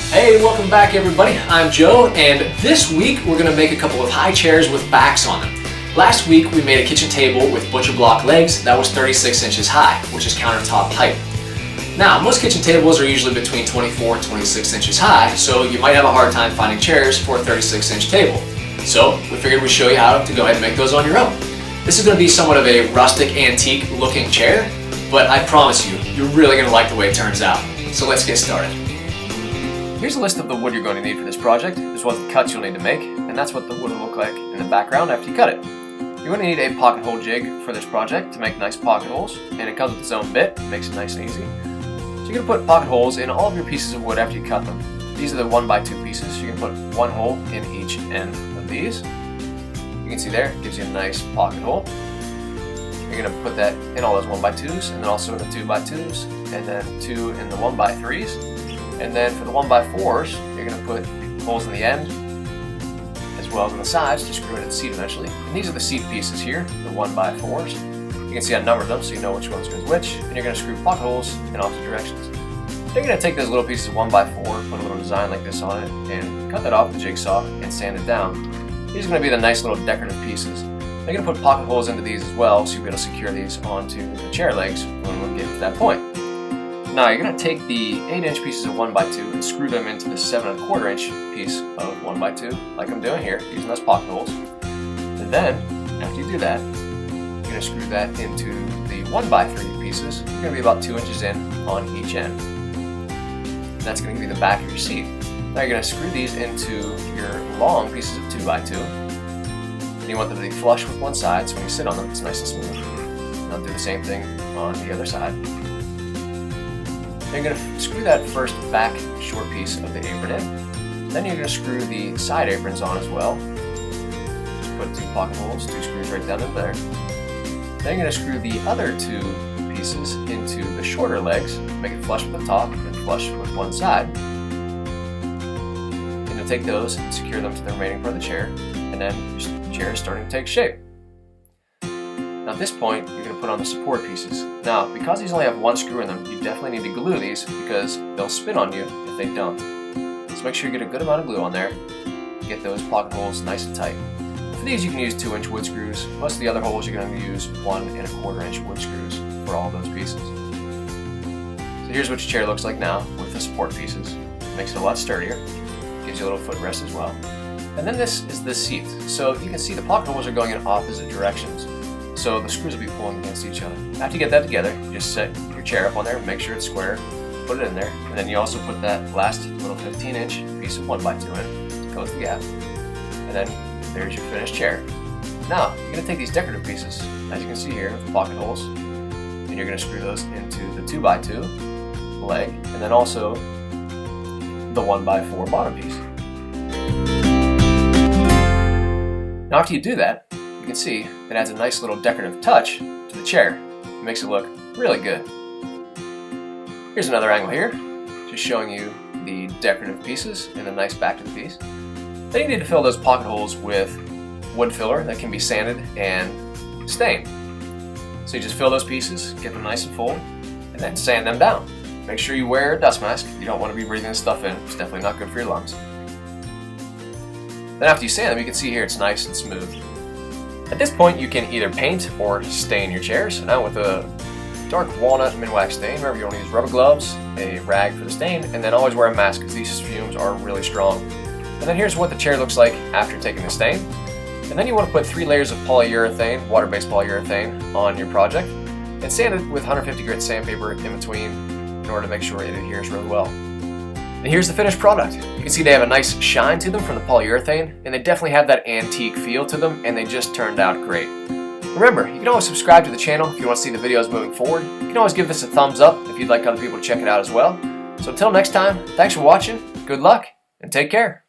Hey, welcome back everybody. I'm Joe, and this week we're going to make a couple of high chairs with backs on them. Last week we made a kitchen table with butcher block legs that was 36 inches high, which is countertop height. Now, most kitchen tables are usually between 24 and 26 inches high, so you might have a hard time finding chairs for a 36-inch table. So we figured we'd show you how to go ahead and make those on your own. This is going to be somewhat of a rustic, antique looking chair, but I promise you, you're really going to like the way it turns out. So let's get started. Here's a list of the wood you're going to need for this project, as well as the cuts you'll need to make, and that's what the wood will look like in the background after you cut it. You're going to need a pocket hole jig for this project to make nice pocket holes, and it comes with its own bit, makes it nice and easy. So you're going to put pocket holes in all of your pieces of wood after you cut them. These are the 1x2 pieces. You're going to put one hole in each end of these. You can see there, it gives you a nice pocket hole. You're going to put that in all those 1x2s, and then also in the 2x2s, and then 2 in the 1x3s. And then for the 1x4s, you're going to put holes in the end, as well as on the sides to screw into the seat eventually. And these are the seat pieces here, the 1x4s. You can see I numbered them so you know which ones goes which, and you're going to screw pocket holes in opposite directions. You're going to take those little pieces of 1x4, put a little design like this on it, and cut that off with the jigsaw and sand it down. These are going to be the nice little decorative pieces. You're going to put pocket holes into these as well, so you'll be able to secure these onto the chair legs when we get to that point. Now you're going to take the 8-inch pieces of 1x2 and screw them into the 7¼ inch piece of 1x2, like I'm doing here, using those pocket holes. And then, after you do that, you're going to screw that into the 1x3 pieces. You're going to be about 2 inches in on each end. And that's going to give you the back of your seat. Now you're going to screw these into your long pieces of 2x2. And you want them to be flush with one side, so when you sit on them, it's nice and smooth. And I'll do the same thing on the other side. You're going to screw that first back short piece of the apron in. Then you're going to screw the side aprons on as well. Just put 2 pocket holes, 2 screws right down in there. Then you're going to screw the other 2 pieces into the shorter legs, make it flush with the top and flush with one side. And you'll take those and secure them to the remaining part of the chair, and then your chair is starting to take shape. Now at this point, you're going to put on the support pieces. Now, because these only have 1 screw in them, you definitely need to glue these because they'll spin on you if they don't. So make sure you get a good amount of glue on there. Get those pocket holes nice and tight. For these, you can use 2-inch wood screws. Most of the other holes, you're going to use 1¼ inch wood screws for all those pieces. So here's what your chair looks like now with the support pieces. Makes it a lot sturdier. Gives you a little footrest as well. And then this is the seat. So you can see the pocket holes are going in opposite directions. So the screws will be pulling against each other. After you get that together, you just set your chair up on there, make sure it's square, put it in there, and then you also put that last little 15-inch piece of 1x2 in to close the gap. And then there's your finished chair. Now, you're going to take these decorative pieces, as you can see here with the pocket holes, and you're going to screw those into the 2x2 leg, and then also the 1x4 bottom piece. Now after you do that, you can see it adds a nice little decorative touch to the chair. It makes it look really good. Here's another angle here, just showing you the decorative pieces and a nice back to the piece. Then you need to fill those pocket holes with wood filler that can be sanded and stained. So you just fill those pieces, get them nice and full, and then sand them down. Make sure you wear a dust mask. You don't want to be breathing this stuff in. It's definitely not good for your lungs. Then after you sand them, you can see here it's nice and smooth. At this point, you can either paint or stain your chairs. Now with a dark walnut minwax stain, remember you want to use rubber gloves, a rag for the stain, and then always wear a mask because these fumes are really strong. And then here's what the chair looks like after taking the stain. And then you want to put 3 layers of polyurethane, water-based polyurethane, on your project, and sand it with 150 grit sandpaper in between in order to make sure it adheres really well. And here's the finished product. You can see they have a nice shine to them from the polyurethane, and they definitely have that antique feel to them, and they just turned out great. Remember, you can always subscribe to the channel if you want to see the videos moving forward. You can always give this a thumbs up if you'd like other people to check it out as well. So until next time, thanks for watching, good luck, and take care.